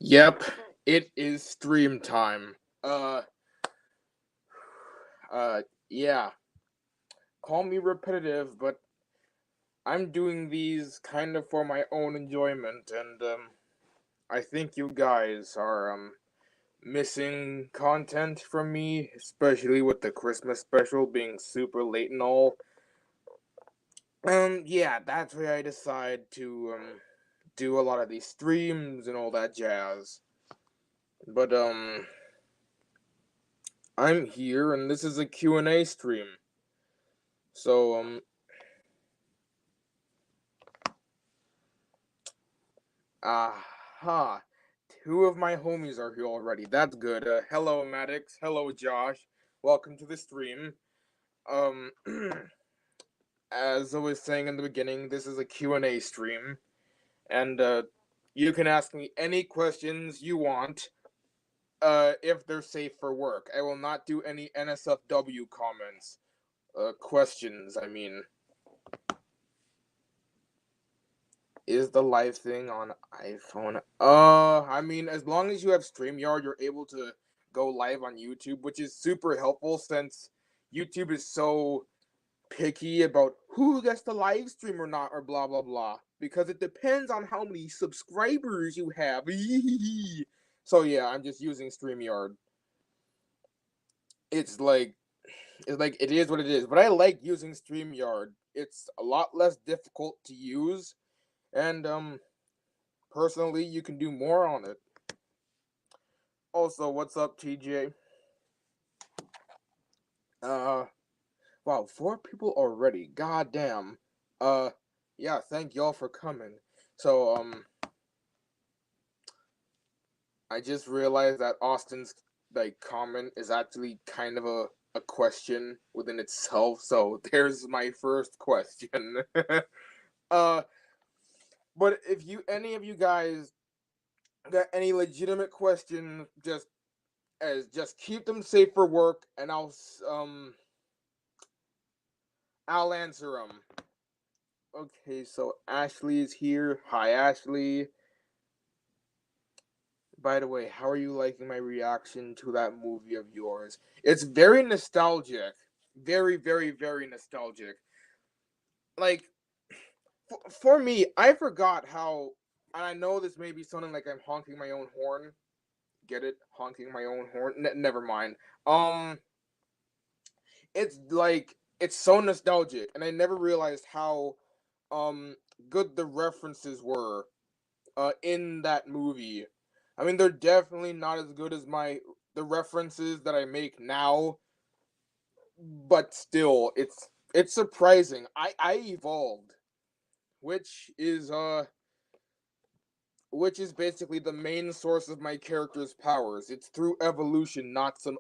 Yep, it is stream time. Uh, yeah. Call me repetitive, but I'm doing these kind of for my own enjoyment, and I think you guys are missing content from me, especially with the Christmas special being super late and all. Yeah, that's why I decide to do a lot of these streams and all that jazz. But I'm here, and this is a Q&A stream. So aha. Two of my homies are here already. That's good. Hello, Maddox. Hello, Josh. Welcome to the stream. Um, as I was saying in the beginning, this is a Q&A stream, and you can ask me any questions you want. If they're safe for work, I will not do any NSFW comments. Questions. I mean, is the live thing on iPhone? I mean, as long as you have StreamYard, you're able to go live on YouTube, which is super helpful since YouTube is so picky about who gets to live stream or not, or blah blah blah. Because it depends on how many subscribers you have. So yeah, I'm just using StreamYard. It's like it is what it is. But I like using StreamYard. It's a lot less difficult to use, and personally, you can do more on it. Also, what's up, TJ? Uh, wow, 4 people already. Goddamn. Uh, yeah, thank y'all for coming. So, I just realized that Austin's comment is actually kind of a question within itself. So there's my first question. uh, but if any of you guys got any legitimate questions, just keep them safe for work, and I'll answer them. Okay, so Ashley is here. Hi, Ashley. By the way, how are you liking my reaction to that movie of yours? It's very nostalgic. Very, very, very nostalgic. Like, for me, I forgot how, and I know this may be sounding like I'm honking my own horn. Get it? Honking my own horn? Never mind. It's like, it's so nostalgic, and I never realized how, um, good the references were in that movie. I mean, they're definitely not as good as the references that I make now, but still, it's surprising. I evolved, which is uh which is basically the main source of my character's powers. It's through evolution, not some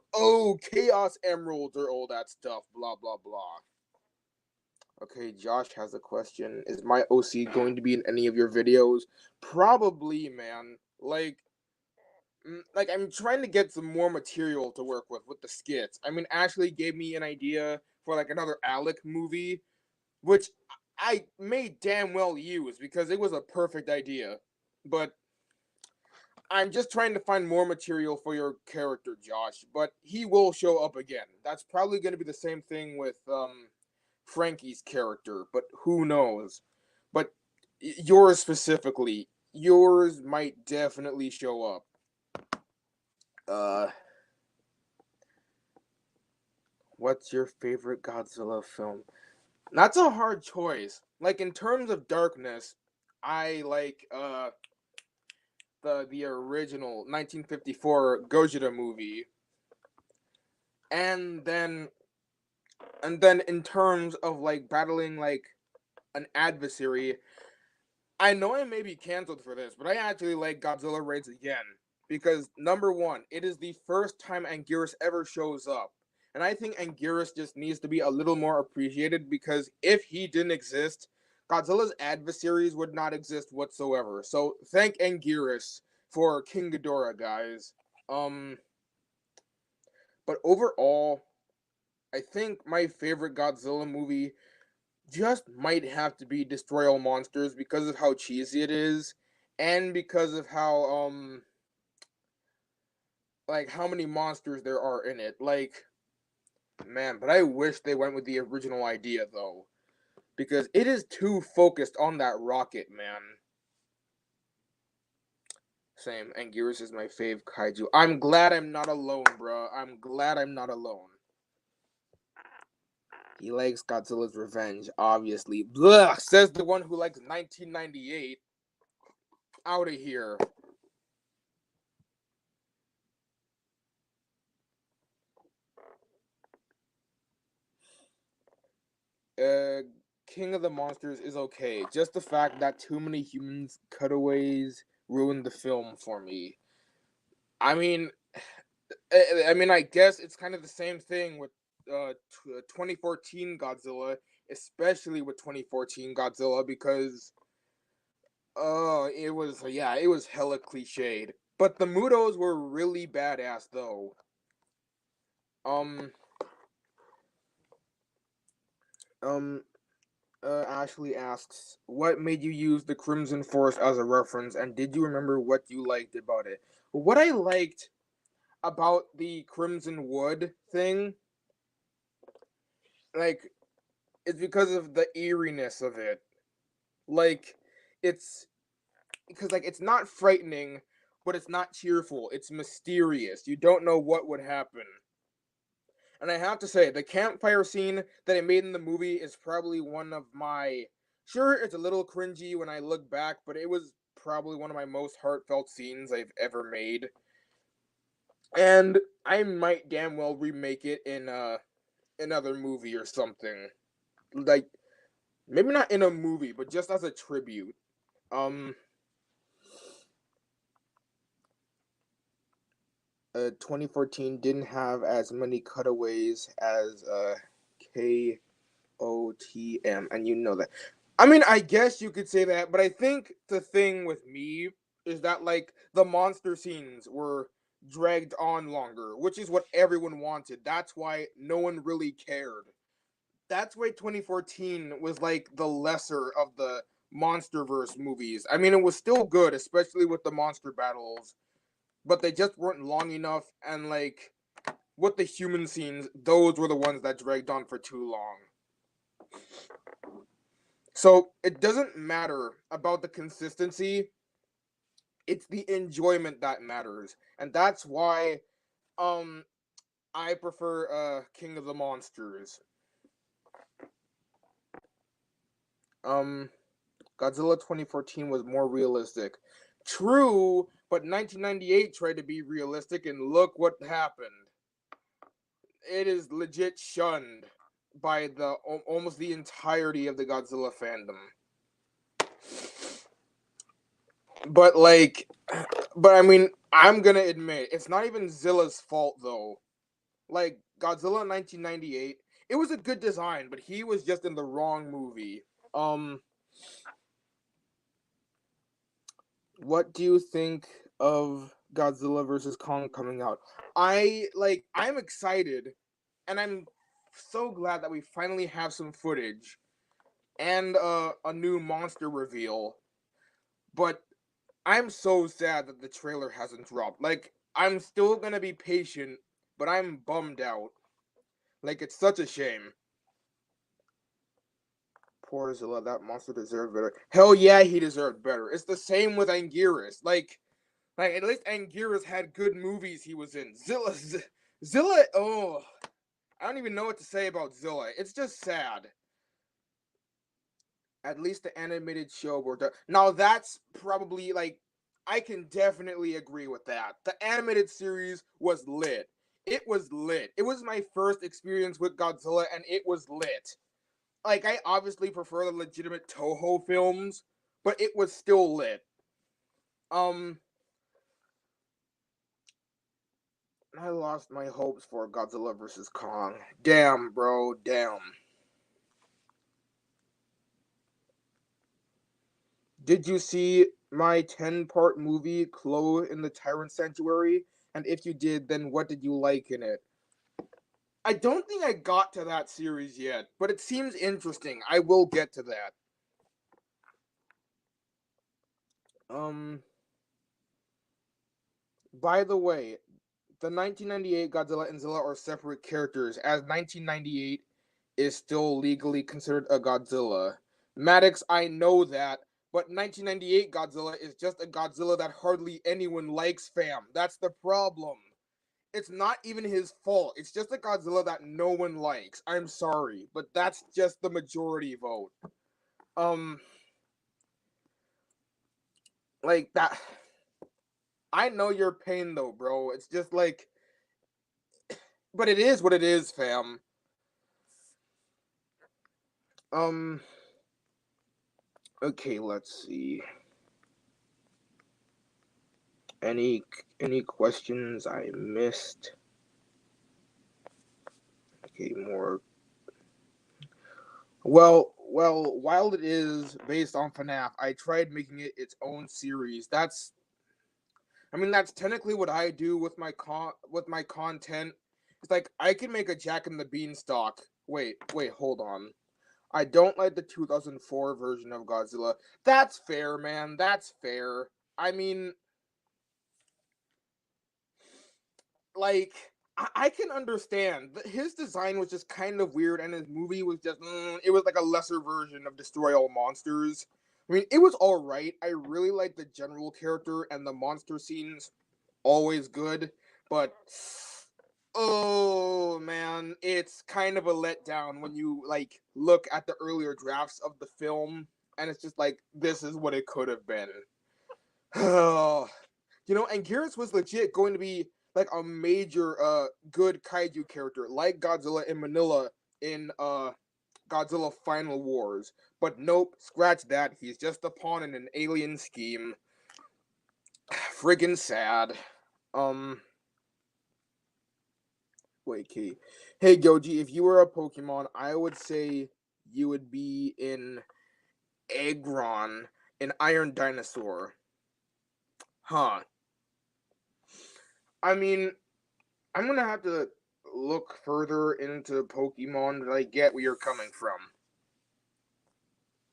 chaos emeralds or all that stuff. Blah blah blah. Okay, Josh has a question. Is my OC going to be in any of your videos? Probably, man. Like I'm trying to get some more material to work with the skits. I mean, Ashley gave me an idea for like another Alec movie, which I may damn well use because it was a perfect idea. But I'm just trying to find more material for your character, Josh. But he will show up again. That's probably going to be the same thing with Frankie's character, but who knows? But yours specifically, yours might definitely show up. Uh, what's your favorite Godzilla film? That's a hard choice. Like in terms of darkness, I like the original 1954 Gojira movie. And then in terms of like battling like an adversary, I know I may be canceled for this, but I actually like Godzilla Raids Again because number one, it is the first time Anguirus ever shows up. And I think Anguirus just needs to be a little more appreciated because if he didn't exist, Godzilla's adversaries would not exist whatsoever. So thank Anguirus for King Ghidorah, guys. Um, but overall, I think my favorite Godzilla movie just might have to be Destroy All Monsters because of how cheesy it is, and because of how like how many monsters there are in it. Like, man, but I wish they went with the original idea though, because it is too focused on that rocket, man. Same. Anguirus is my fave kaiju. I'm glad I'm not alone, bro. I'm glad I'm not alone. He likes Godzilla's Revenge, obviously. Blah, says the one who likes 1998. Out of here. Uh, King of the Monsters is okay. Just the fact that too many humans cutaways ruined the film for me. I mean, I guess it's kind of the same thing with 2014 Godzilla, especially with 2014 Godzilla, because it was hella cliched. But the Mutos were really badass though. Um, um, Ashley asks, what made you use the Crimson Force as a reference, and did you remember what you liked about it? What I liked about the Crimson Wood thing, like, it's because of the eeriness of it. Like, it's because like it's not frightening, but it's not cheerful. It's mysterious. You don't know what would happen. And I have to say, the campfire scene that I made in the movie is probably one of my. Sure, it's a little cringy when I look back, but it was probably one of my most heartfelt scenes I've ever made. And I might damn well remake it in another movie or something. Like, maybe not in a movie, but just as a tribute. Um, 2014 didn't have as many cutaways as KOTM, and you know that. I mean, I guess you could say that, but I think the thing with me is that like the monster scenes were dragged on longer, which is what everyone wanted. That's why no one really cared. That's why 2014 was like the lesser of the MonsterVerse movies. I mean, it was still good, especially with the monster battles, but they just weren't long enough, and like with the human scenes, those were the ones that dragged on for too long. So it doesn't matter about the consistency, it's the enjoyment that matters. And that's why um I prefer King of the Monsters. Um Godzilla 2014 was more realistic. True, but 1998 tried to be realistic and look what happened. It is legit shunned by the almost the entirety of the Godzilla fandom. But like, but I mean, I'm gonna admit it's not even Zilla's fault though. Like Godzilla 1998, it was a good design, but he was just in the wrong movie. Um, what do you think of Godzilla versus Kong coming out? I'm excited, and I'm so glad that we finally have some footage and a new monster reveal. But I'm so sad that the trailer hasn't dropped. Like, I'm still gonna be patient, but I'm bummed out. Like, it's such a shame. Poor Zilla, that monster deserved better. Hell yeah, he deserved better. It's the same with Anguirus. Like at least Anguirus had good movies he was in. Zilla, oh, I don't even know what to say about Zilla. It's just sad. At least the animated show were done. Now that's probably like I can definitely agree with that. The animated series was lit. It was lit. It was my first experience with Godzilla, and it was lit. Like I obviously prefer the legitimate Toho films, but it was still lit. Um, I lost my hopes for Godzilla vs Kong. Damn, bro, damn. Did you see my 10-part movie, Chloe in the Tyrant Sanctuary? And if you did, then what did you like in it? I don't think I got to that series yet, but it seems interesting. I will get to that. Um, by the way, the 1998 Godzilla and Zilla are separate characters, as 1998 is still legally considered a Godzilla. Maddox, I know that, but 1998 Godzilla is just a Godzilla that hardly anyone likes, fam. That's the problem. It's not even his fault. It's just a Godzilla that no one likes. I'm sorry, but that's just the majority vote. Um, like that. I know your pain though, bro. It's just like, but it is what it is, fam. Um, okay, let's see. Any any questions I missed? Okay, more. While it is based on FNAF, I tried making it its own series. That's technically what I do with my content. It's like I can make a Jack and the Beanstalk. Wait, hold on. I don't like the 2004 version of Godzilla. That's fair, man. That's fair. I mean, like I can understand his design was just kind of weird, and his movie was just it was like a lesser version of Destroy All Monsters. I mean, it was all right. I really like the general character and the monster scenes, always good. But oh man, it's kind of a letdown when you like look at the earlier drafts of the film, and it's just like this is what it could have been. And Geras was legit going to be like a major good kaiju character like Godzilla in Manila in Godzilla Final Wars. But nope, scratch that. He's just a pawn in an alien scheme. Friggin' sad. Um Wait, Key. Hey Goji, if you were a Pokemon, I would say you would be in Aggron, an Iron Dinosaur. Huh. I mean, I'm gonna have to look further into Pokemon, but I get where you're coming from.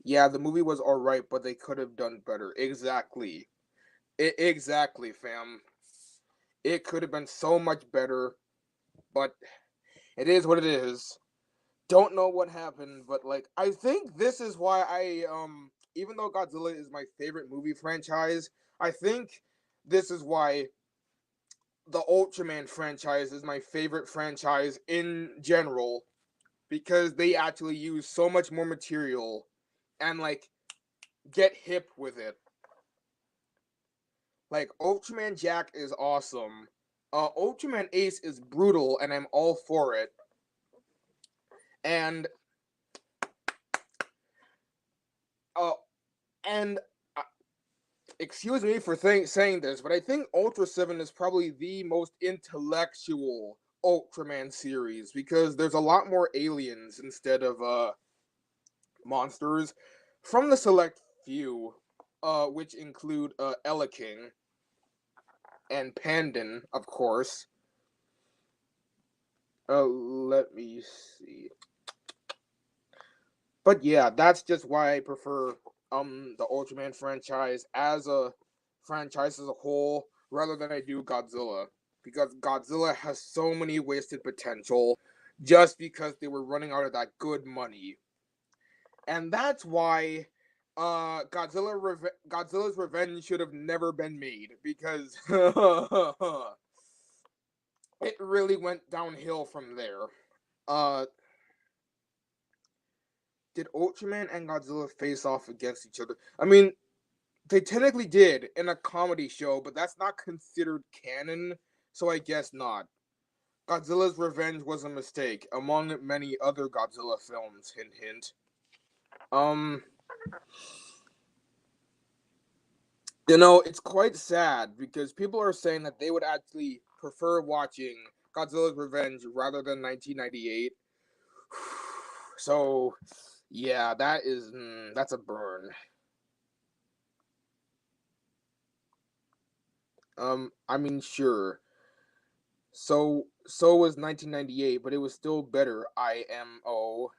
Yeah, the movie was alright, but they could have done better. Exactly. Exactly, fam. It could have been so much better, but it is what it is. Don't know what happened, but like I think this is why even though Godzilla is my favorite movie franchise, I think this is why the Ultraman franchise is my favorite franchise in general because they actually use so much more material and like get hip with it. Like Ultraman Jack is awesome. Ultraman Ace is brutal and I'm all for it. And uh and excuse me for saying this, but I think Ultra 7 is probably the most intellectual Ultraman series because there's a lot more aliens instead of monsters from the select few, which include Ella King and Pandan, of course. Let me see. But yeah, that's just why I prefer the Ultraman franchise as a whole rather than I do Godzilla. Because Godzilla has so many wasted potential just because they were running out of that good money. And that's why Godzilla's Revenge should have never been made because it really went downhill from there. Uh, did Ultraman and Godzilla face off against each other? I mean, they technically did in a comedy show, but that's not considered canon, so I guess not. Godzilla's Revenge was a mistake, among many other Godzilla films. Hint, hint. Um, it's quite sad because people are saying that they would actually prefer watching Godzilla's Revenge rather than 1998. So, yeah, that's a burn. Sure. So was 1998, but it was still better. IMO.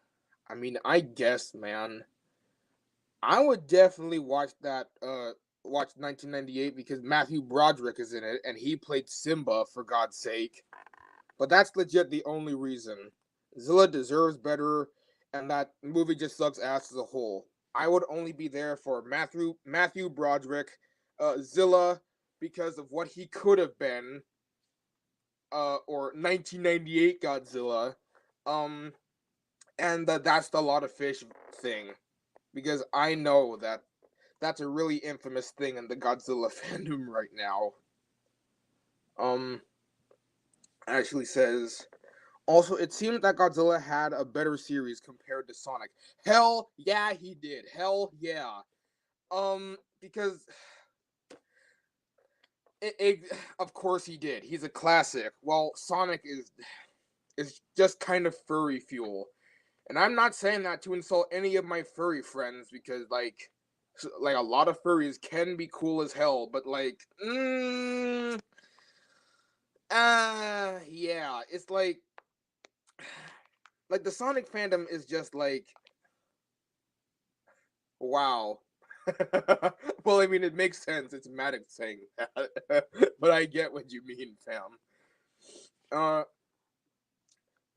I guess, man. I would definitely watch that watch 1998 because Matthew Broderick is in it, and he played Simba, for God's sake. But that's legit the only reason. Zilla deserves better, and that movie just sucks ass as a whole. I would only be there for Matthew Broderick, Zilla, because of what he could have been, or 1998 Godzilla, um, and that's the lot of fish thing, because I know that that's a really infamous thing in the Godzilla fandom right now. Um, actually says, also, it seems that Godzilla had a better series compared to Sonic. Hell yeah, he did. Hell yeah. Because of course he did. He's a classic. Well, Sonic is just kind of furry fuel. And I'm not saying that to insult any of my furry friends, because like a lot of furries can be cool as hell, but yeah, it's like the Sonic fandom is just like, wow. Well, I mean, it makes sense. It's Maddox saying that, but I get what you mean, fam. Uh,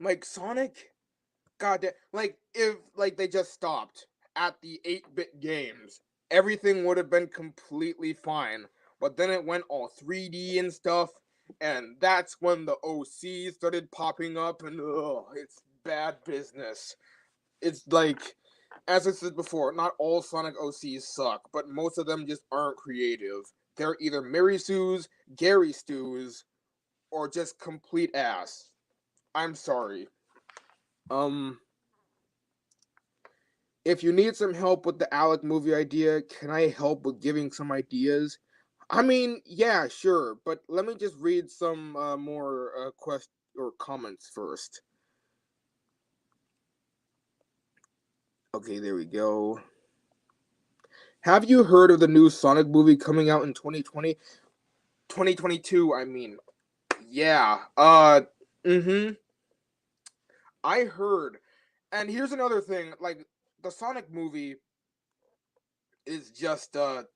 like Sonic, goddamn, like if like they just stopped at the 8-bit games, everything would have been completely fine. But then it went all 3D and stuff, and that's when the OC started popping up, and it's bad business. It's like, as I said before, not all Sonic OCs suck, but most of them just aren't creative. They're either Mary Sue's, Gary Stu's, or just complete ass. I'm sorry. Um, if you need some help with the Alec movie idea, can I help with giving some ideas? I mean, yeah, sure, but let me just read some more or comments first. Okay, there we go. Have you heard of the new Sonic movie coming out in 2020? 2022, I mean. Yeah. Mm-hmm. I heard. And here's another thing, like the Sonic movie is just okay,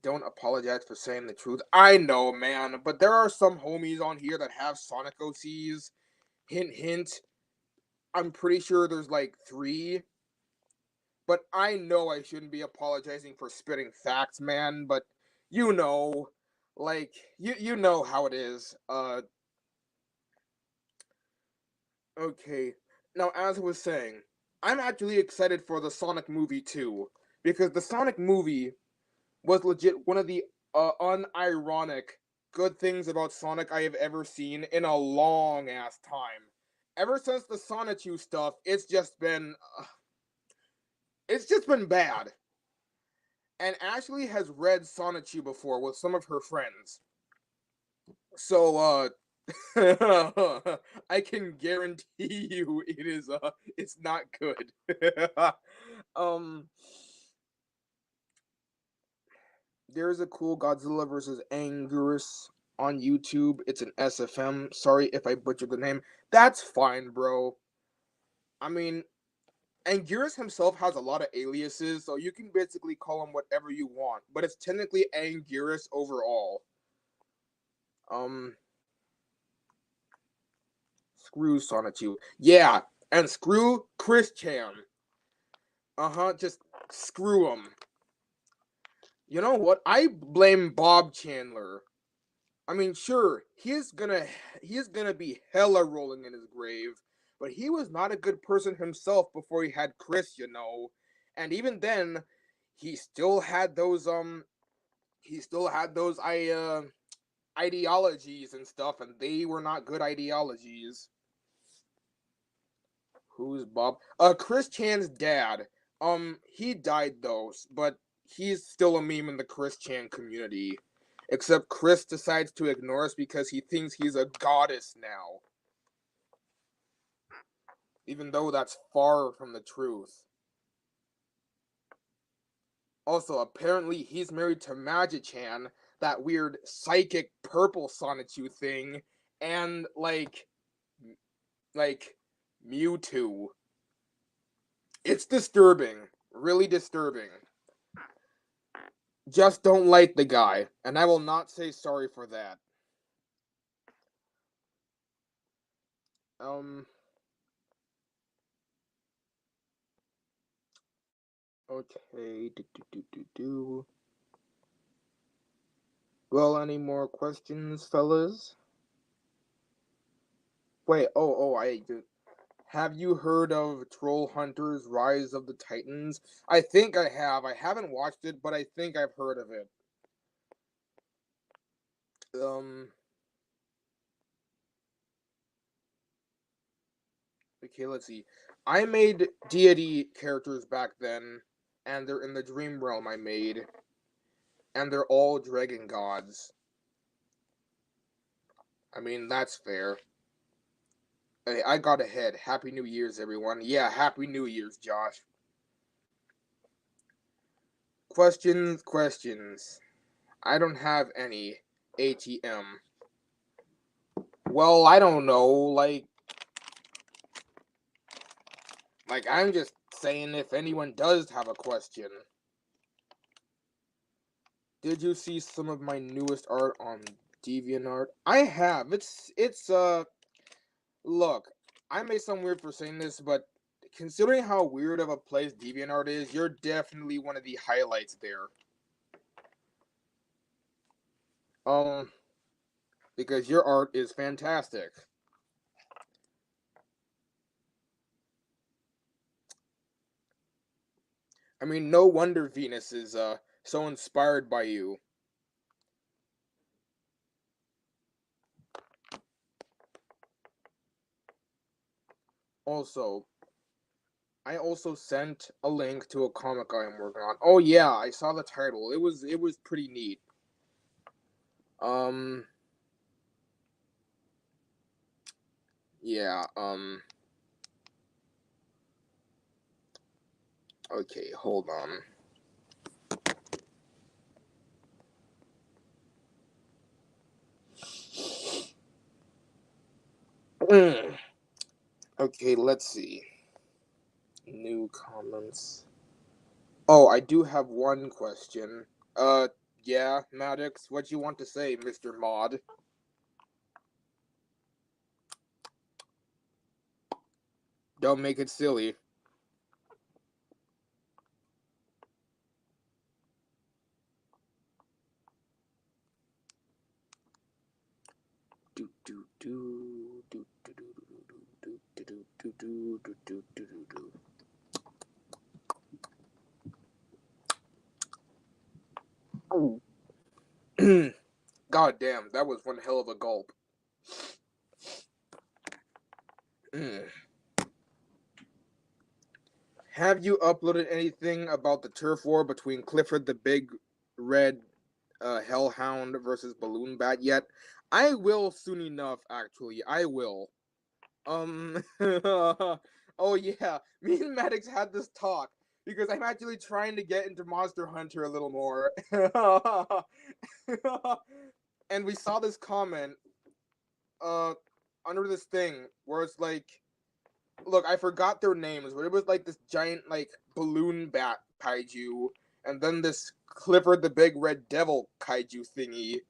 don't apologize for saying the truth. I know, man, but there are some homies on here that have Sonic OCs. Hint hint. I'm pretty sure there's like 3, but I know I shouldn't be apologizing for spitting facts, man, but you know, like you know how it is. Okay. Now, as I was saying, I'm actually excited for the Sonic movie too, because the Sonic movie was legit one of the unironic good things about Sonic I have ever seen in a long ass time. Ever since the Sonichu stuff, it's just been bad. And Ashley has read Sonichu before with some of her friends. So I can guarantee you it's not good. um there's a cool Godzilla versus Anguirus on YouTube. It's an SFM. Sorry if I butchered the name. That's fine, bro. I mean, Anguirus himself has a lot of aliases, so you can basically call him whatever you want, but it's technically Anguirus overall. Um Screw Sonichu. Yeah, and screw Chris Chan. Just screw him. You know what? I blame Bob Chandler. I mean, sure, he's gonna be hella rolling in his grave, but he was not a good person himself before he had Chris, you know. And even then, he still had those ideologies and stuff, and they were not good ideologies. Who's Bob? Chris Chan's dad. He died though, but he's still a meme in the Chris Chan community. Except Chris decides to ignore us because he thinks he's a goddess now. Even though that's far from the truth. Also, apparently he's married to Magi-chan, that weird psychic purple Sonichu thing, and like Mewtwo. It's disturbing. Really disturbing. Just don't like the guy, and I will not say sorry for that. Um, okay. Do. Well, any more questions, fellas? Wait, have you heard of Troll Hunters Rise of the Titans? I think I have. I haven't watched it, but I think I've heard of it. Um, okay, let's see. I made deity characters back then, and they're in the dream realm I made, and they're all dragon gods. I mean, that's fair. Hey, I got ahead. Happy New Year's, everyone. Yeah, Happy New Year's, Josh. Questions. I don't have any ATM. Well, I don't know. I'm just saying if anyone does have a question. Did you see some of my newest art on DeviantArt? I have. It's look, I may sound weird for saying this, but considering how weird of a place DeviantArt is, you're definitely one of the highlights there. Um, because your art is fantastic. I mean, no wonder Venus is so inspired by you. Also, I also sent a link to a comic I am working on. Oh yeah, I saw the title. It was pretty neat. Um yeah, okay, hold on. Okay, let's see. New comments. Oh, I do have one question. Yeah, Maddox, what you want to say, Mr. Mod? Don't make it silly. Do do do do do do do do do do do do do do do. God damn, that was one hell of a gulp. Have you uploaded anything about the turf war between Clifford the Big Red Hellhound versus Balloon Bat yet? I will soon enough, actually. I will. Oh yeah, me and Maddox had this talk because I'm actually trying to get into Monster Hunter a little more. And we saw this comment uh under this thing where it's like, look, I forgot their names, but it was like this giant like balloon bat kaiju, and then this Clifford the Big Red Devil kaiju thingy.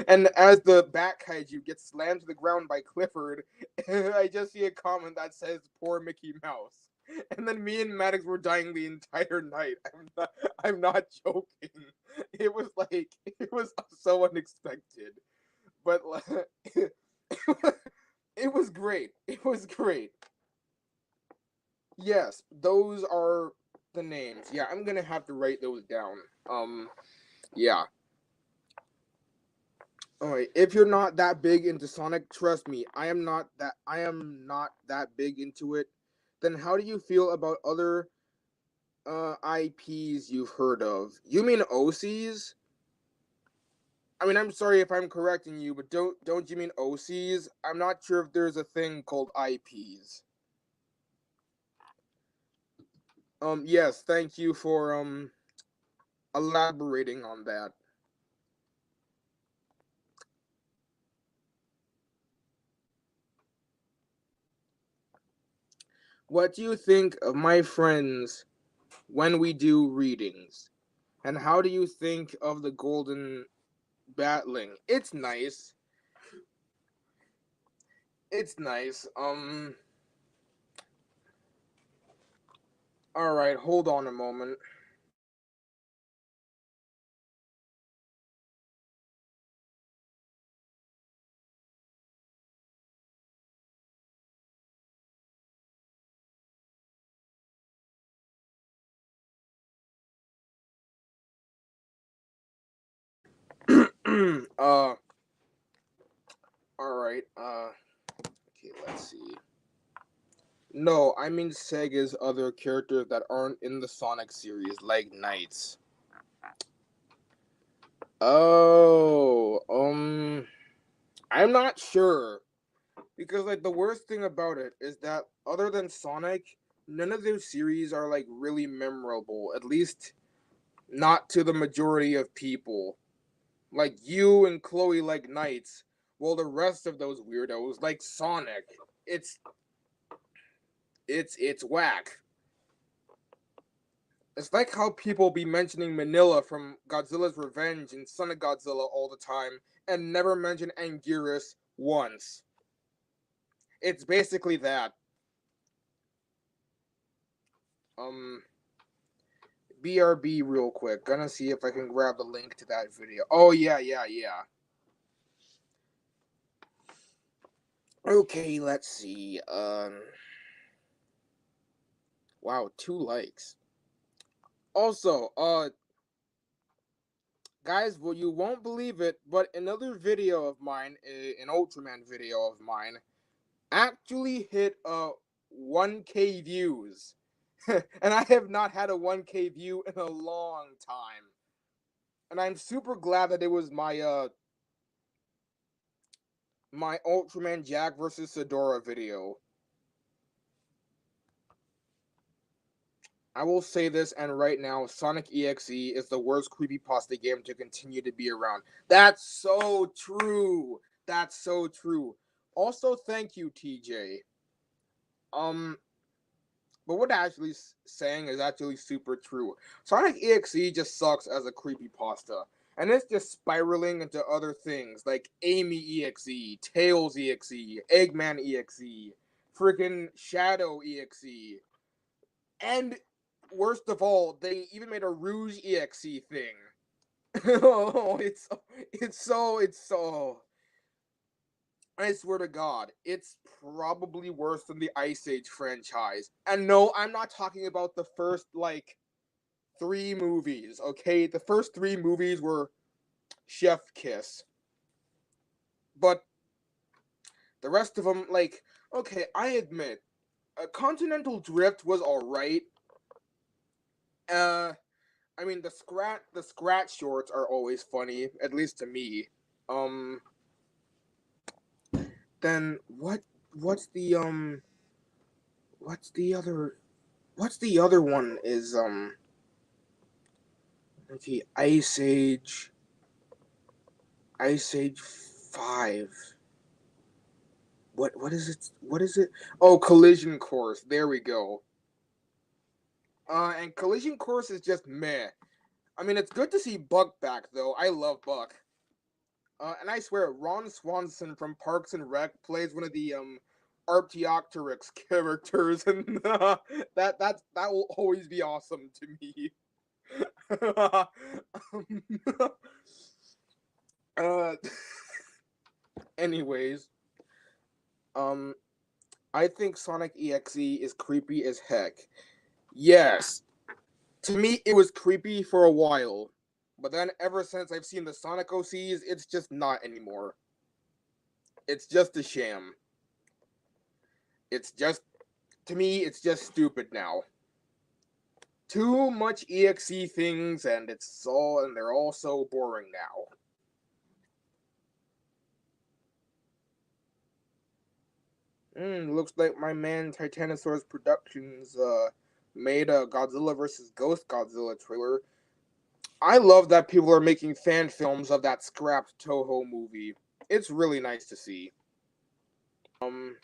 And as the bat kaiju gets slammed to the ground by Clifford, I just see a comment that says "Poor Mickey Mouse." And then me and Maddox were dying the entire night. I'm not joking. It was so unexpected, but it was great. It was great. Yes, those are the names. Yeah, I'm gonna have to write those down. Yeah. Alright, if you're not that big into Sonic, trust me, I am not that big into it. Then how do you feel about other IPs you've heard of? You mean OCs? I mean, I'm sorry if I'm correcting you, but don't you mean OCs? I'm not sure if there's a thing called IPs. Yes, thank you for elaborating on that. What do you think of my friends when we do readings? And how do you think of the golden battling? It's nice. It's nice. All right, hold on a moment. All right. Okay, let's see. No, I mean Sega's other characters that aren't in the Sonic series, like Knights. Oh, I'm not sure because like the worst thing about it is that other than Sonic, none of their series are like really memorable. At least not to the majority of people. Like you and Chloe like Knights, while the rest of those weirdos like Sonic, it's it's whack. It's like how people be mentioning Manila from Godzilla's Revenge and Son of Godzilla all the time and never mention Anguirus once. It's basically that. Um, BRB real quick. Gonna see if I can grab the link to that video. Oh, yeah, yeah, yeah. Okay, let's see. Wow, 2 likes. Also, guys, well, you won't believe it, but another video of mine, an Ultraman video of mine, actually hit 1K views. And I have not had a 1K view in a long time. And I'm super glad that it was my Ultraman Jack versus Sedora video. I will say this, and right now, Sonic EXE is the worst creepypasta game to continue to be around. That's so true. That's so true. Also, thank you, TJ. Um, but what actually saying is actually super true. Sonic EXE just sucks as a creepypasta. And it's just spiraling into other things like Amy EXE, Tails EXE, Eggman EXE, freaking Shadow EXE. And worst of all, they even made a Rouge EXE thing. Oh, it's so. I swear to God, it's probably worse than the Ice Age franchise. And no, I'm not talking about the first, like, 3 movies, okay? The first 3 movies were Chef Kiss. But the rest of them, like, okay, I admit, Continental Drift was alright. Uh, I mean, the scratch shorts are always funny, at least to me. Um, then what's the, what's the other, what's the other one is, okay, Ice Age 5. What is it? What is it? Oh, Collision Course. There we go. And Collision Course is just meh. I mean, it's good to see Buck back though. I love Buck. And I swear, Ron Swanson from Parks and Rec plays one of the Archaeopteryx characters, and that will always be awesome to me. uh, anyways, um, I think Sonic EXE is creepy as heck. Yes, to me it was creepy for a while, but then ever since I've seen the Sonic OCs, it's just not anymore. It's just a sham. It's just to me, it's just stupid now. Too much EXE things, and they're all so boring now. Looks like my man Titanosaurus Productions made a Godzilla vs. Ghost Godzilla trailer. I love that people are making fan films of that scrapped Toho movie. It's really nice to see. Um,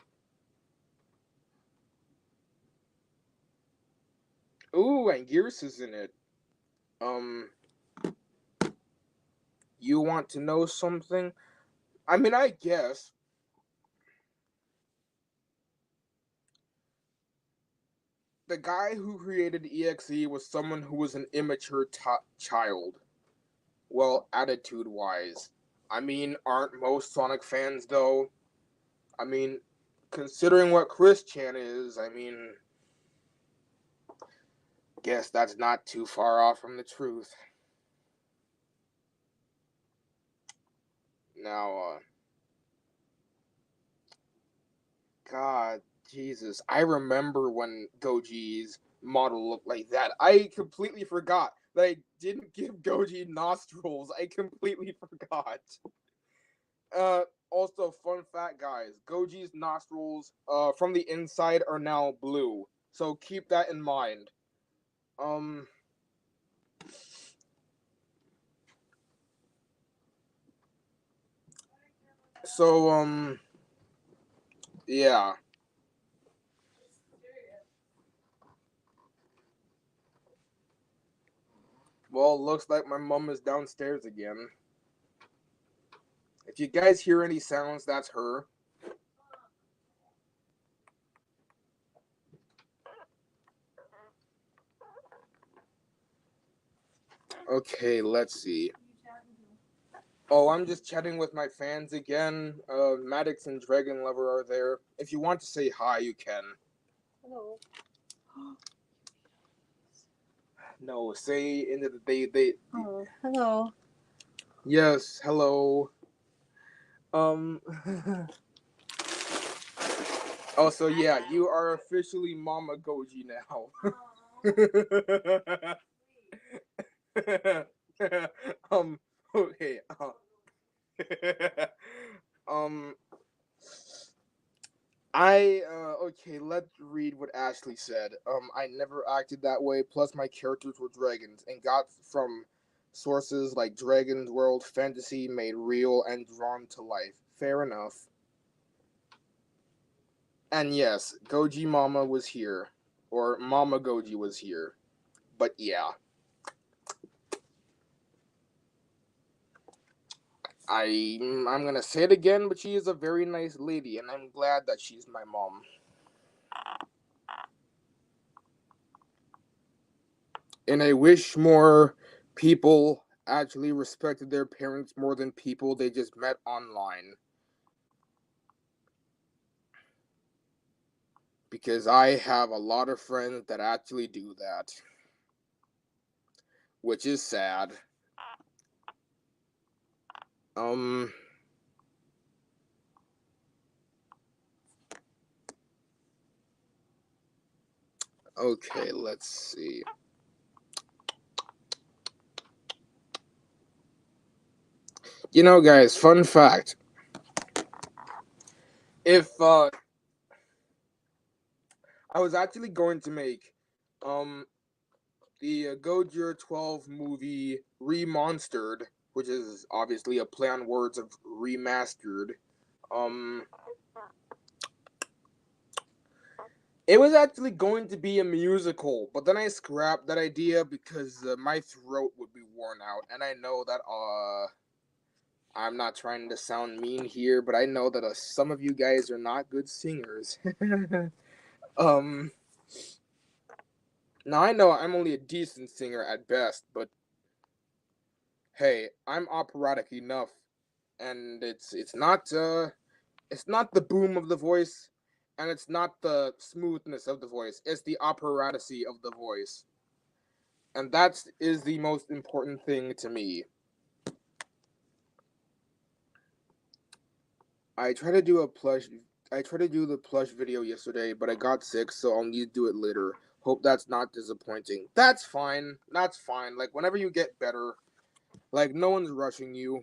ooh, and Gears is in it. Um, want to know something? I mean, I guess the guy who created EXE was someone who was an immature child. Well, attitude wise. I mean, aren't most Sonic fans though? I mean, considering what Chris Chan is, I mean, guess that's not too far off from the truth. Now, God, Jesus, I remember when Goji's model looked like that. I completely forgot that I didn't give Goji nostrils. I completely forgot. Also, fun fact, guys, Goji's nostrils, from the inside are now blue. So keep that in mind. Um, so, yeah. Well, looks like my mom is downstairs again. If you guys hear any sounds, that's her. Okay, let's see. Oh, I'm just chatting with my fans again. Maddox and Dragon Lover are there. If you want to say hi, you can. Hello. No, say into the Oh, hello. Yes, hello. Um. Also, yeah, you are officially Mama Goji now. um. Okay. Um. Okay, let's read what Ashley said. I never acted that way, plus my characters were dragons, and got from sources like Dragon's World fantasy made real and drawn to life. Fair enough. And yes, Goji Mama was here. Or Mama Goji was here. But yeah. I'm gonna say it again, but she is a very nice lady, and I'm glad that she's my mom. And I wish more people actually respected their parents more than people they just met online. Because I have a lot of friends that actually do that. Which is sad. Um. Okay, let's see. You know, guys, fun fact. If, I was actually going to make, um, the Gojira 12 movie Remonstered, which is obviously a play on words of remastered. Um, it was actually going to be a musical, but then I scrapped that idea because my throat would be worn out, and I know that I'm not trying to sound mean here, but I know that some of you guys are not good singers. um, Now I know I'm only a decent singer at best, but hey, I'm operatic enough, and it's not the boom of the voice, and it's not the smoothness of the voice. It's the operaticy of the voice, and that is the most important thing to me. I tried to do a plush. I tried to do the plush video yesterday, but I got sick, so I'll need to do it later. Hope that's not disappointing. That's fine. That's fine. Like whenever you get better, like no one's rushing you.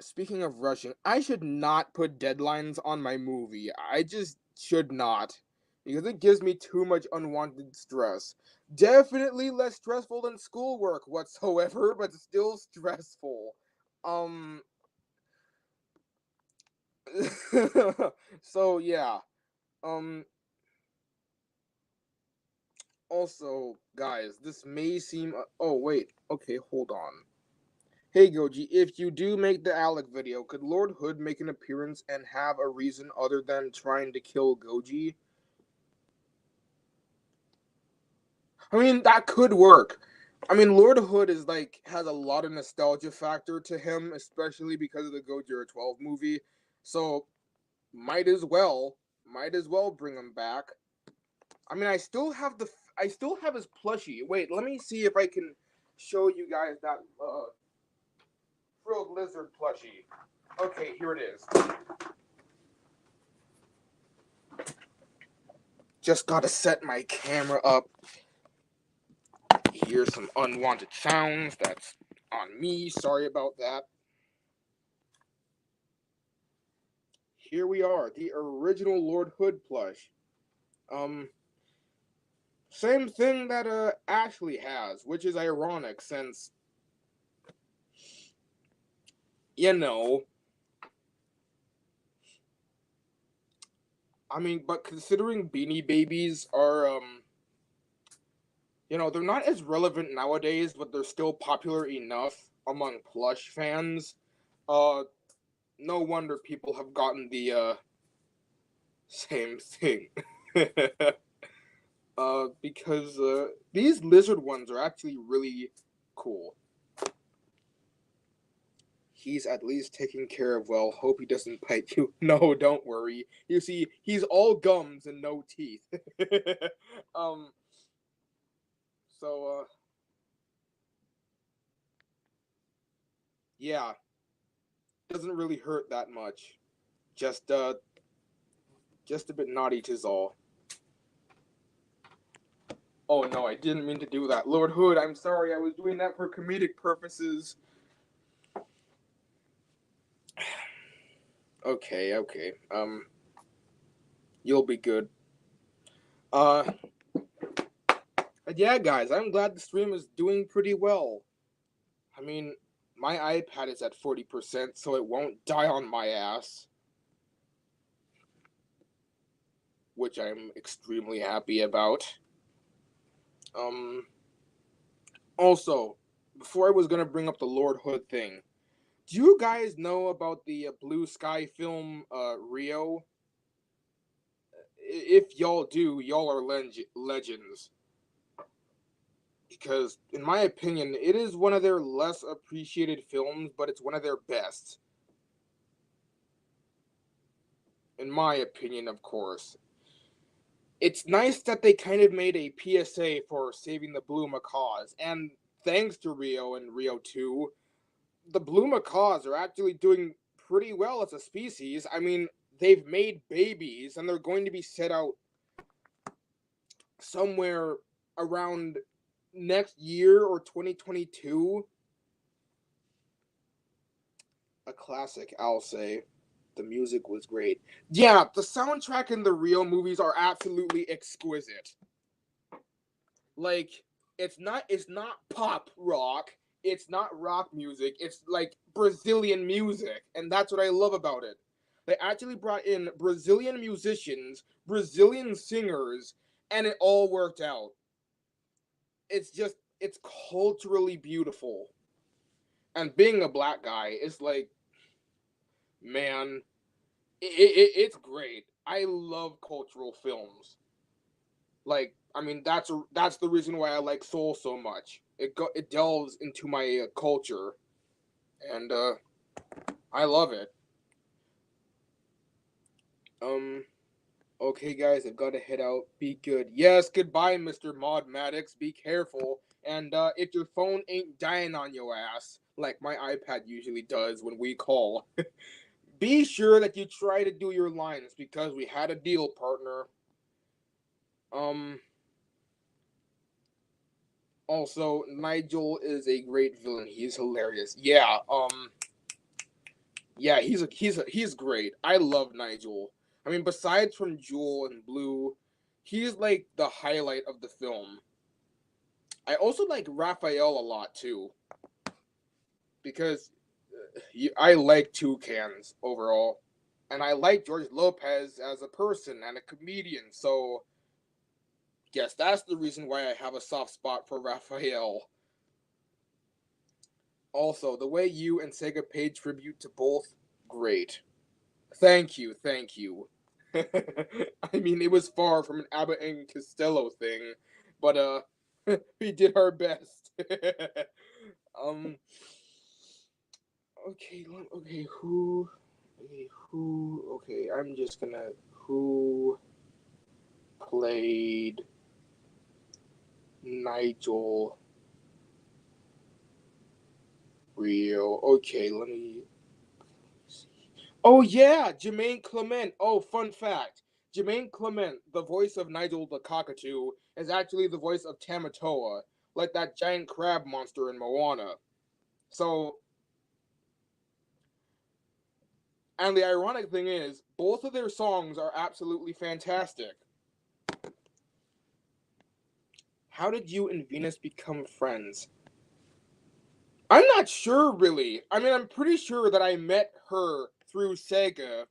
Speaking of rushing, I should not put deadlines on my movie. I just should not. Because it gives me too much unwanted stress. Definitely less stressful than schoolwork whatsoever, but still stressful. Um so yeah. Um Also, guys, this may seem oh wait. Okay, hold on. Hey Goji, if you do make the Alec video, could Lord Hood make an appearance and have a reason other than trying to kill Goji? I mean, that could work. I mean, Lord Hood is like has a lot of nostalgia factor to him, especially because of the Gojira 12 movie. So might as well bring him back. I mean, I still have his plushie. Wait, let me see if I can show you guys that frilled lizard plushie. Okay, here it is. Just gotta set my camera up. Hear some unwanted sounds. That's on me. Sorry about that. Here we are, the original Lord Hood plush. Um, Same thing that Ashley has, which is ironic since you know. I mean, but considering Beanie Babies are they're not as relevant nowadays, but they're still popular enough among plush fans. Uh, no wonder people have gotten the same thing. Because these lizard ones are actually really cool. He's at least taken care of well. Hope he doesn't bite you. No, don't worry. You see, he's all gums and no teeth. um. So yeah, doesn't really hurt that much. Just just a bit naughty tis all. Oh no, I didn't mean to do that. Lord Hood, I'm sorry. I was doing that for comedic purposes. Okay, okay. You'll be good. Uh, yeah, guys, I'm glad the stream is doing pretty well. I mean, my iPad is at 40%, so it won't die on my ass, which I'm extremely happy about. Um, Also, before I was gonna bring up the Lord Hood thing, do you guys know about the Blue Sky film Rio? If y'all do, y'all are legends. Because, in my opinion, it is one of their less appreciated films, but it's one of their best. In my opinion, of course. It's nice that they kind of made a PSA for saving the blue macaws, and thanks to Rio and Rio 2, the blue macaws are actually doing pretty well as a species. I mean, they've made babies, and they're going to be set out somewhere around next year or 2022. A classic, I'll say. The music was great. Yeah, the soundtrack in the Rio movies are absolutely exquisite. Like, it's not pop rock, it's not rock music, it's like Brazilian music, and that's what I love about it. They actually brought in Brazilian musicians, Brazilian singers, and it all worked out. It's culturally beautiful. And being a black guy is like, man, it's great. I love cultural films. Like, I mean, that's the reason why I like Soul so much. It delves into my culture, and I love it. Um, okay, guys, I've got to head out. Be good. Yes, goodbye, Mr. Mod Maddox. Be careful, and if your phone ain't dying on your ass like my iPad usually does when we call, be sure that you try to do your lines because we had a deal, partner. Um. Also, Nigel is a great villain. He's hilarious. Yeah. Yeah. He's great. I love Nigel. I mean, besides from Jewel and Blue, he's like the highlight of the film. I also like Raphael a lot too because I like Toucans overall, and I like George Lopez as a person and a comedian. So, yes, that's the reason why I have a soft spot for Raphael. Also, the way you and Sega paid tribute to both, great. Thank you, thank you. I mean, it was far from an Abbott and Costello thing, but we did our best. um, okay, okay, I'm just gonna, who played Nigel Rio? Okay, let me see. Oh yeah, Jermaine Clement. Oh, fun fact. Jermaine Clement, the voice of Nigel the Cockatoo, is actually the voice of Tamatoa, like that giant crab monster in Moana. So, and the ironic thing is, both of their songs are absolutely fantastic. How did you and Venus become friends? I'm not sure, really. I mean, I'm pretty sure that I met her through Sega,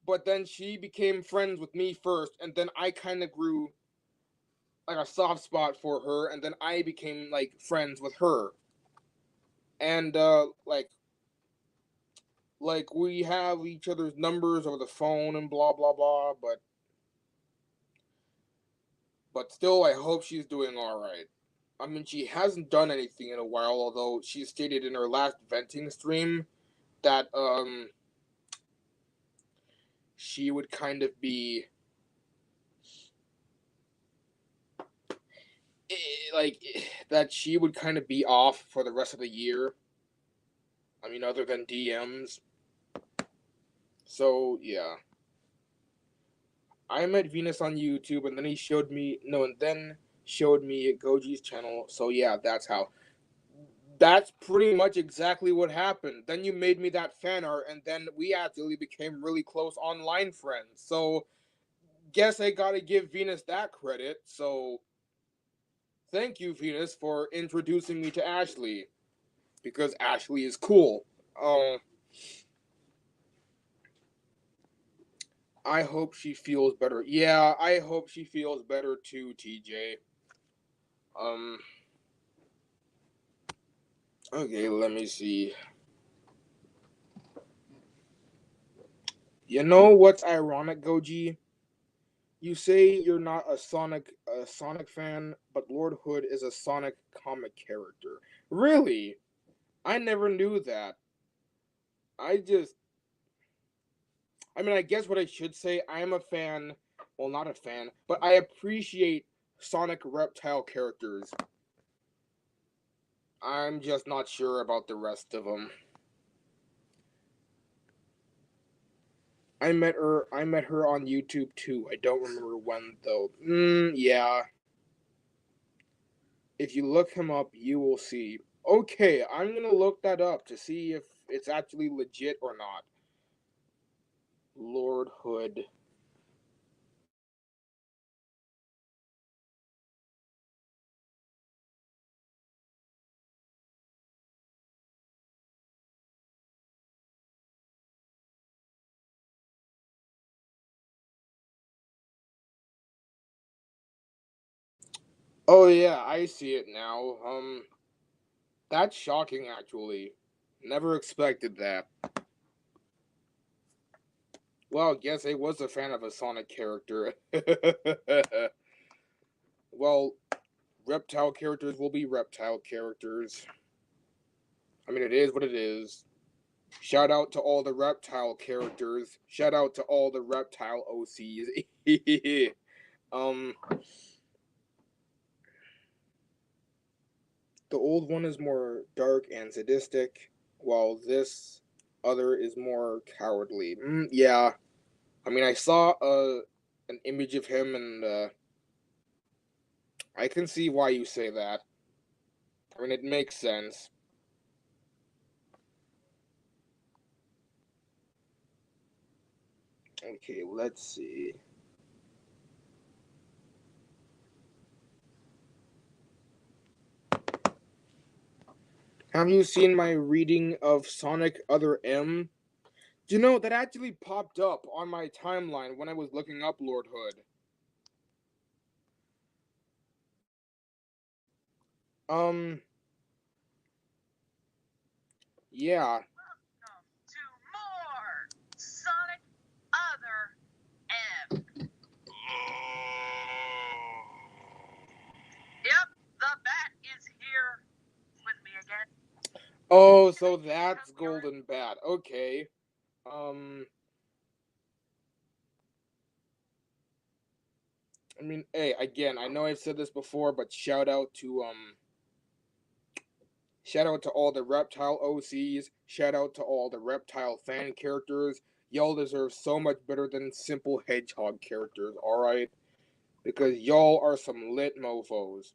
but then she became friends with me first, and then I kind of grew like a soft spot for her, and then I became like friends with her, and like we have each other's numbers over the phone and blah blah blah, but still, I hope she's doing all right. I mean, she hasn't done anything in a while, although she stated in her last venting stream that she would kind of be that she would kind of be off for the rest of the year. I mean, other than DMs. So yeah, I met Venus on YouTube, and then he showed me no, and then showed me Goji's channel. So yeah, that's how. That's pretty much exactly what happened. Then you made me that fan art, and then we actually became really close online friends. So guess I gotta give Venus that credit. So thank you, Venus, for introducing me to Ashley because Ashley is cool. Um, I hope she feels better. Yeah, I hope she feels better too, TJ. Um, okay, let me see. You know what's ironic, Goji? You say you're not a Sonic fan, but Lord Hood is a Sonic comic character. Really? I never knew that. I just I mean, I guess what I should say, I am a fan, well, not a fan, but I appreciate Sonic reptile characters. I'm just not sure about the rest of them. I met her on YouTube too. I don't remember when though. Yeah. If you look him up, you will see. Okay, I'm gonna look that up to see if it's actually legit or not. Lord Hood. Oh yeah, I see it now. That's shocking actually. Never expected that. Well, guess I was a fan of a Sonic character. Well, reptile characters will be reptile characters. I mean, it is what it is. Shout out to all the reptile characters. Shout out to all the reptile OCs. um, the old one is more dark and sadistic, while this other is more cowardly. Yeah, I mean, I saw an image of him, and I can see why you say that. I mean, it makes sense. Okay, let's see. Have you seen my reading of Sonic Other M? Do you know that actually popped up on my timeline when I was looking up Lord Hood? Um, Yeah. To more Sonic Other M. Yep, the bat is here with me again. Oh, so that's Golden Bat. Okay. Um, I mean, hey, again, I know I've said this before, but shout out to all the reptile OCs, shout out to all the reptile fan characters. Y'all deserve so much better than simple hedgehog characters, alright? Because y'all are some lit mofos.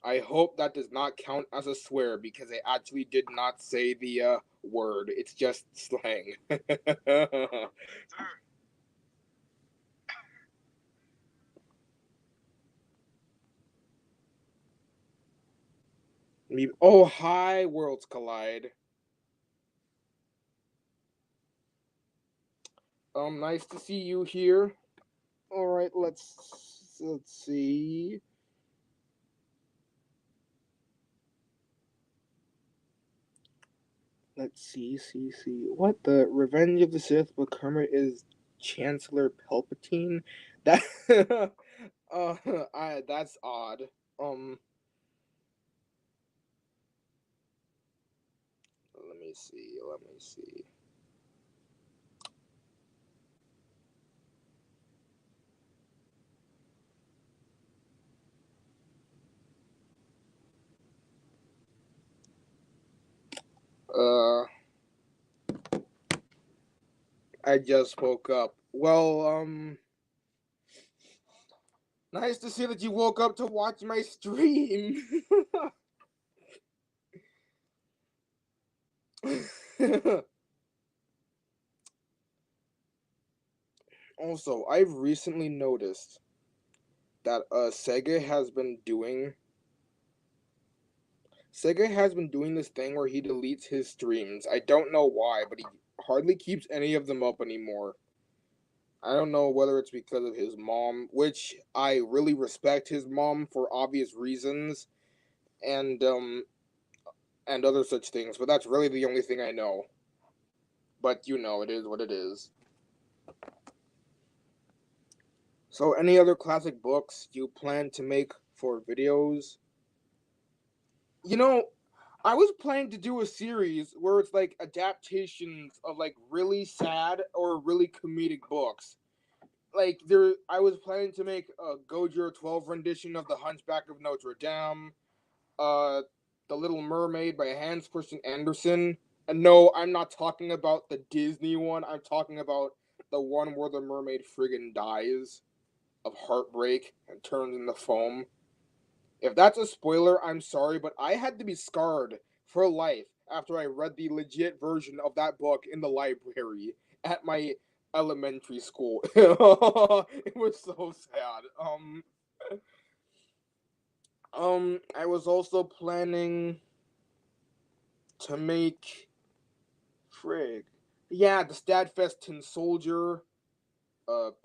I hope that does not count as a swear because I actually did not say the word. It's just slang. Oh, hi, Worlds Collide. Nice to see you here. All right, let's see. Let's see. What the Revenge of the Sith? But Kermit is Chancellor Palpatine. That that's odd. Um, let me see. Let me see. Uh, I just woke up. Well, nice to see that you woke up to watch my stream. Also, I've recently noticed that Sega has been doing this thing where he deletes his streams. I don't know why, but he hardly keeps any of them up anymore. I don't know whether it's because of his mom, which I really respect his mom for obvious reasons, and and other such things, but that's really the only thing I know. But you know, it is what it is. So, any other classic books you plan to make for videos? You know, I was planning to do a series where it's like adaptations of like really sad or really comedic books. Like I was planning to make a Gojira 12 rendition of The Hunchback of Notre Dame, uh, The Little Mermaid by Hans Christian Andersen. And no, I'm not talking about the Disney one. I'm talking about the one where the mermaid friggin' dies of heartbreak and turns into foam. If that's a spoiler, I'm sorry, but I had to be scarred for life after I read the legit version of that book in the library at my elementary school. It was so sad. I was also planning to make frig. Yeah, the Stadfest Tin Soldier,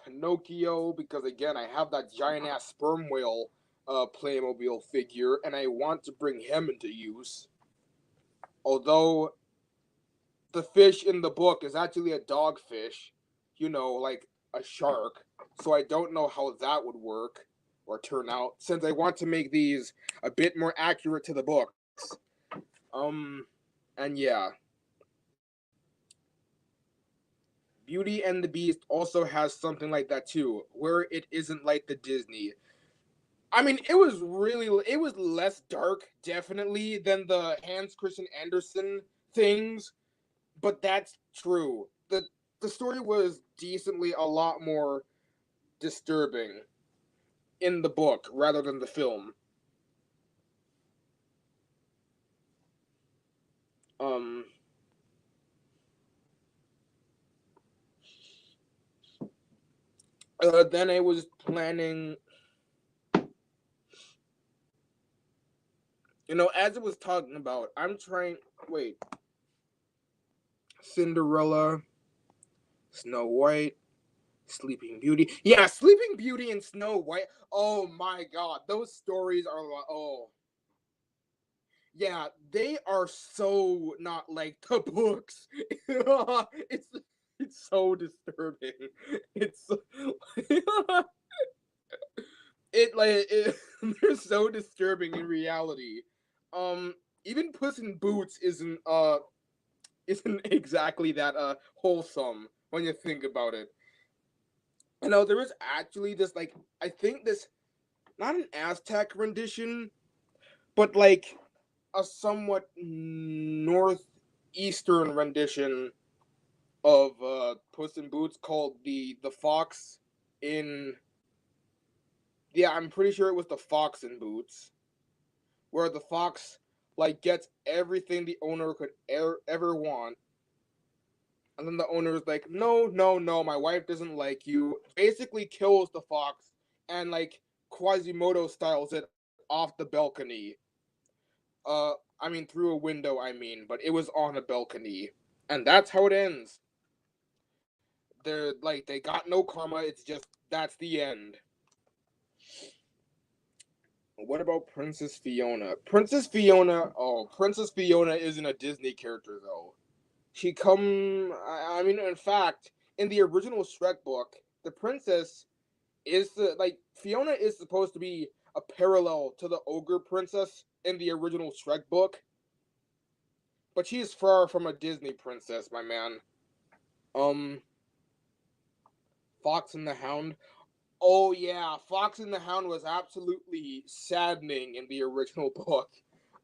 Pinocchio, because again, I have that giant ass sperm whale Playmobil figure, and I want to bring him into use. Although the fish in the book is actually a dogfish, like a shark, so I don't know how that would work or turn out, since I want to make these a bit more accurate to the books. Um, and yeah, Beauty and the Beast also has something like that too, where it isn't like the Disney. I mean, it was less dark, definitely, than the Hans Christian Andersen things, but that's true. The story was decently a lot more disturbing in the book rather than the film. Um, then I was planning, as I was talking about, I'm trying. Wait, Cinderella, Snow White, Sleeping Beauty. Yeah, Sleeping Beauty and Snow White. Oh my god, those stories are oh. Yeah, they are so not like the books. it's it's so disturbing. It's it like it, they're so disturbing in reality. Um, even Puss in Boots isn't exactly that wholesome when you think about it. You know, there is actually this like I think this not an Aztec rendition, but like a somewhat northeastern rendition of Puss in Boots called the Fox in yeah, I'm pretty sure it was the Fox in Boots, where the fox like gets everything the owner could ever want, and then the owner is like, no, no, no, my wife doesn't like you. Basically, kills the fox and like Quasimodo styles it off the balcony. Uh, I mean through a window. I mean, but it was on a balcony, and that's how it ends. They're like they got no karma. It's just that's the end. What about Princess Fiona? Princess Fiona. Oh, Princess Fiona isn't a Disney character though. She come. I mean, in fact, in the original Shrek book, the princess is the like Fiona is supposed to be a parallel to the ogre princess in the original Shrek book, but she is far from a Disney princess, my man. Um, Fox and the Hound. Oh yeah, Fox and the Hound was absolutely saddening in the original book.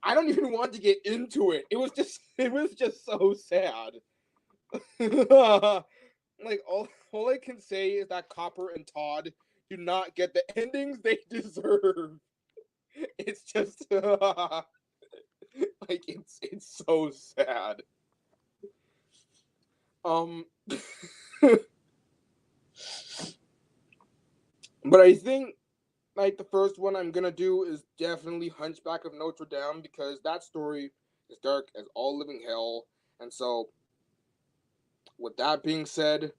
I don't even want to get into it. It was just so sad. Like all I can say is that Copper and Todd do not get the endings they deserve. It's just like it's so sad. Um but I think like the first one I'm gonna do is definitely Hunchback of Notre Dame because that story is dark as all living hell. And so with that being said,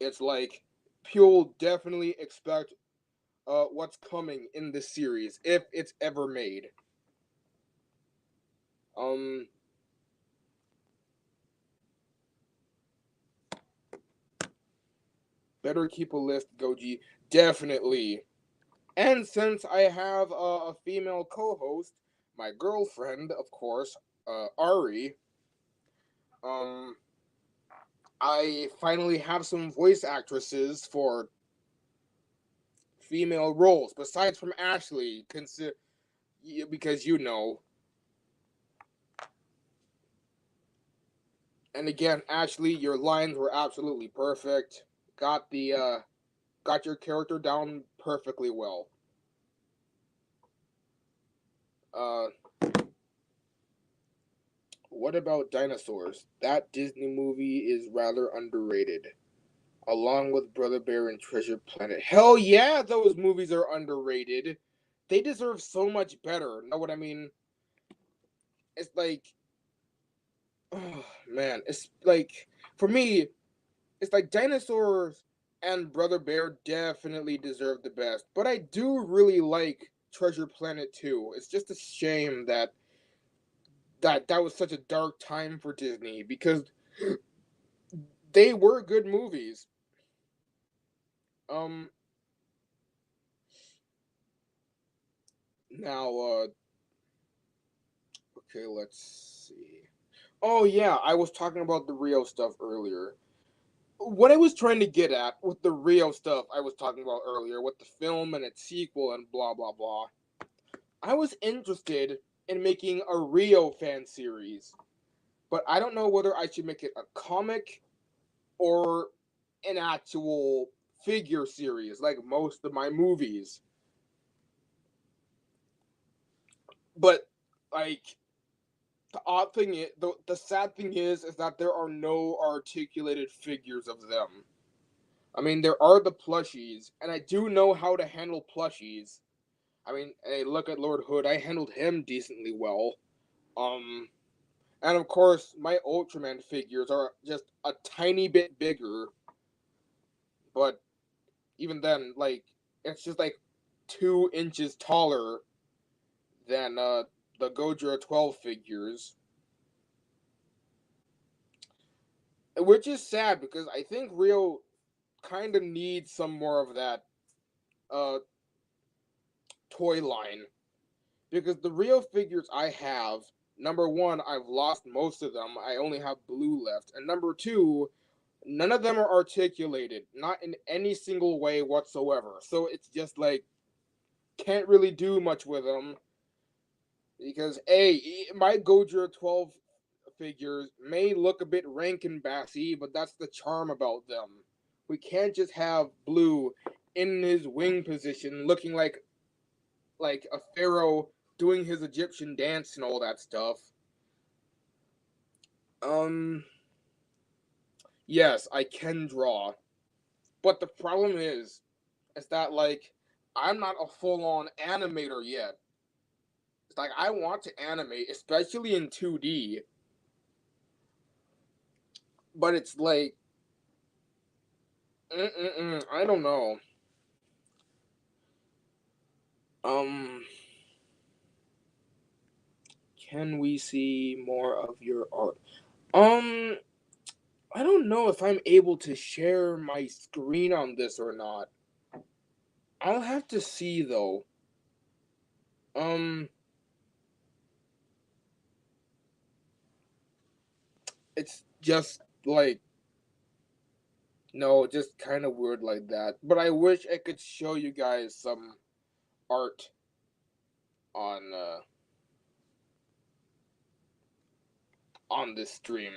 it's like people definitely expect what's coming in this series if it's ever made. Um, better keep a list, Goji. Definitely. And since I have a female co-host, my girlfriend, of course, Ari, um, I finally have some voice actresses for female roles besides from Ashley. Because you know, and again, Ashley, your lines were absolutely perfect. Got the got your character down perfectly well. Uh, what about dinosaurs? That Disney movie is rather underrated, along with Brother Bear and Treasure Planet. Hell yeah, those movies are underrated. They deserve so much better. Know what I mean? It's like, oh man, it's like for me, it's like dinosaurs and Brother Bear definitely deserve the best. But I do really like Treasure Planet too. It's just a shame that that was such a dark time for Disney because they were good movies. Um, now, okay, let's see. Oh yeah, I was talking about the Rio stuff earlier. What I was trying to get at with the Rio stuff I was talking about earlier, with the film and its sequel and blah blah blah, I was interested in making a Rio fan series, but I don't know whether I should make it a comic or an actual figure series like most of my movies. But like the odd thing is, the sad thing is that there are no articulated figures of them. I mean, there are the plushies, and I do know how to handle plushies. I mean, hey, look at Lord Hood. I handled him decently well. Um, and of course, my Ultraman figures are just a tiny bit bigger, but even then, like, it's just like 2 inches taller than the Gojira 12 figures, which is sad because I think Rio kind of needs some more of that uh toy line, because the Rio figures I have, number one, I've lost most of them. I only have blue left, and number two, none of them are articulated, not in any single way whatsoever. So it's just like can't really do much with them because my Gojira 12 figures may look a bit Rankin Bassy, but that's the charm about them. We can't just have Blue in his wing position looking like a pharaoh doing his Egyptian dance and all that stuff. Um yes, I can draw, but the problem is that like I'm not a full-on animator yet. It's like I want to animate, especially in 2D, but it's like I don't know. Um, can we see more of your art? Um, I don't know if I'm able to share my screen on this or not. I'll have to see though. Um, it's just like no, just kind of weird like that. But I wish I could show you guys some art on on this stream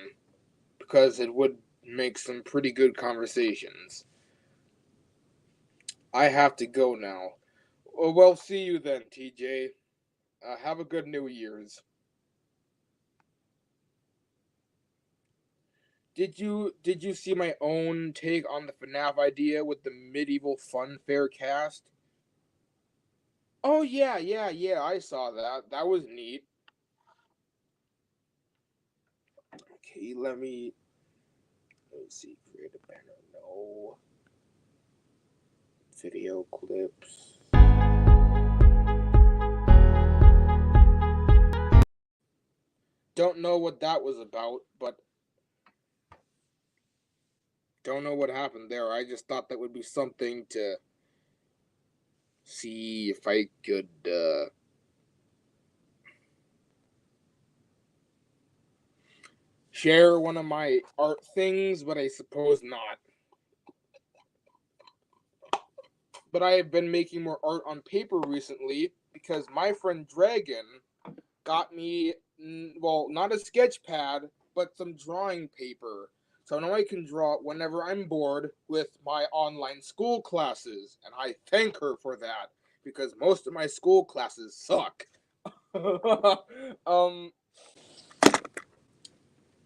because it would make some pretty good conversations. I have to go now. Well, see you then, TJ. Have a good New Year's. Did you see my own take on the FNAF idea with the medieval fun fair cast? Oh yeah. I saw that. That was neat. Okay, let me see. Create a banner. No video clips. Don't know what that was about, but don't know what happened there. I just thought that would be something to see if I could share one of my art things, but I suppose not. But I have been making more art on paper recently because my friend Dragon got me, well, not a sketch pad, but some drawing paper. So now I can draw whenever I'm bored with my online school classes, and I thank her for that because most of my school classes suck. um,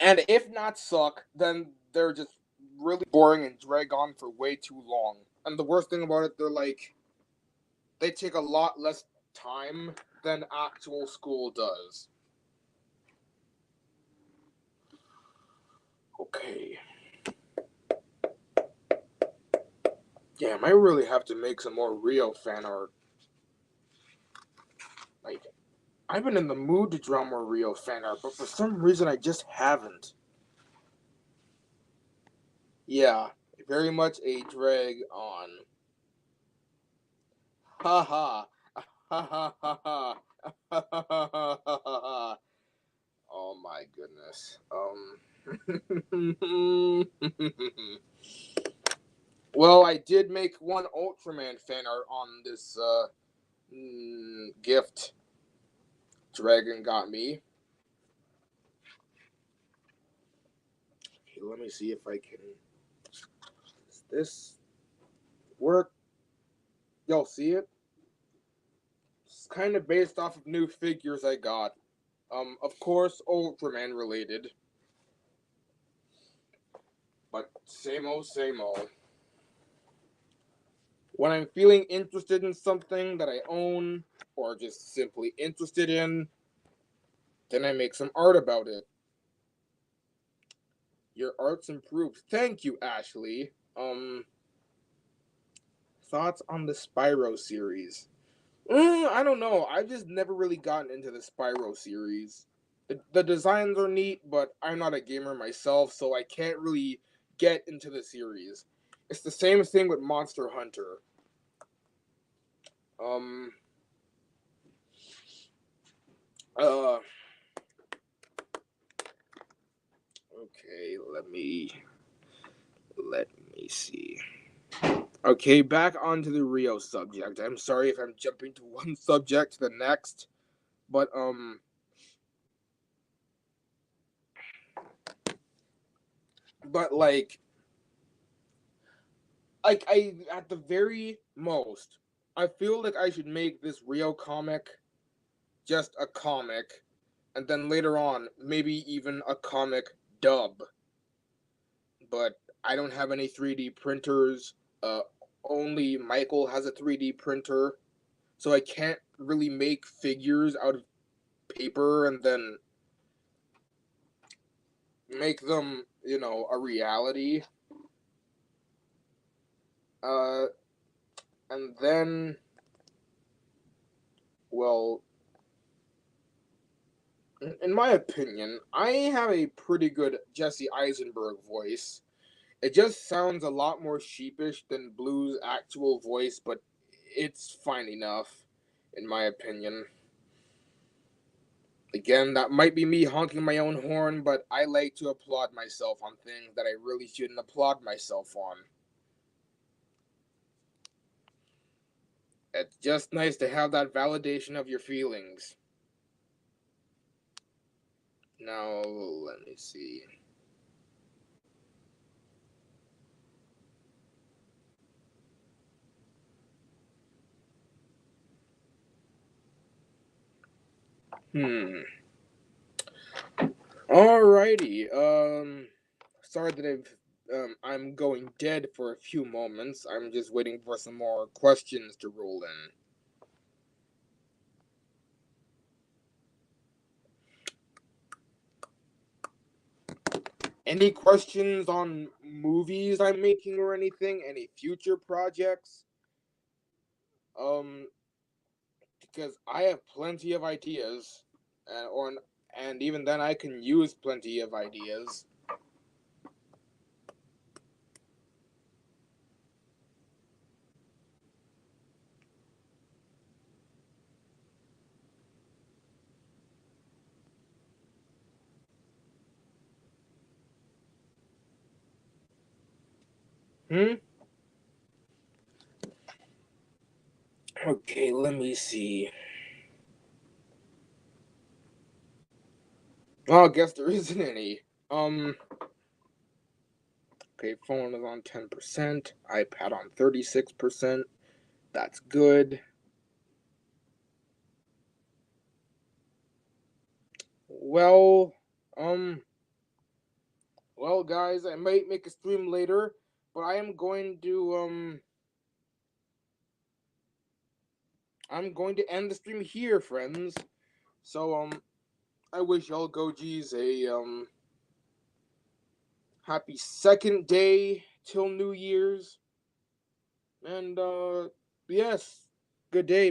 and if not suck, then they're just really boring and drag on for way too long. And the worst thing about it, they take a lot less time than actual school does. Okay. Damn, I really have to make some more real fan art. Like, I've been in the mood to draw more real fan art, but for some reason I just haven't. Yeah, very much a drag on. Ha ha. Ha ha ha ha. Ha ha ha ha ha. Oh my goodness. Well, I did make one Ultraman fan art on this gift Dragon got me. Okay, let me see if I can. Does this work? Y'all see it? It's kind of based off of new figures I got. Of course, Ultraman related, but same old, same old. When I'm feeling interested in something that I own, or just simply interested in, then I make some art about it. Your art's improved. Thank you, Ashley. Thoughts on the Spyro series? I don't know. I've just never really gotten into the Spyro series. The designs are neat, but I'm not a gamer myself, so I can't really get into the series. It's the same thing with Monster Hunter. Um, uh, okay, let me see. Okay, back onto the Rio subject. I'm sorry if I'm jumping to one subject to the next, but but like I at the very most, I feel like I should make this Rio comic just a comic, and then later on maybe even a comic dub. But I don't have any 3D printers. Uh, Only Michael has a 3D printer, so I can't really make figures out of paper and then make them, a reality. Uh, and then, well, in my opinion, I have a pretty good Jesse Eisenberg voice. It just sounds a lot more sheepish than Blue's actual voice, but it's fine enough, in my opinion. Again, that might be me honking my own horn, but I like to applaud myself on things that I really shouldn't applaud myself on. It's just nice to have that validation of your feelings. Now, let me see. Hmm. Alrighty. Sorry that I'm going dead for a few moments. I'm just waiting for some more questions to roll in. Any questions on movies I'm making or anything? Any future projects? Um, because I have plenty of ideas, and even then I can use plenty of ideas. Hmm. Okay, let me see. Oh, I guess there isn't any. Um. Okay, phone is on 10%. iPad on 36%. That's good. Well, um, well, guys, I might make a stream later, but I'm going to end the stream here, friends. So, I wish y'all Gojis a happy second day till New Year's, and yes, good day, man.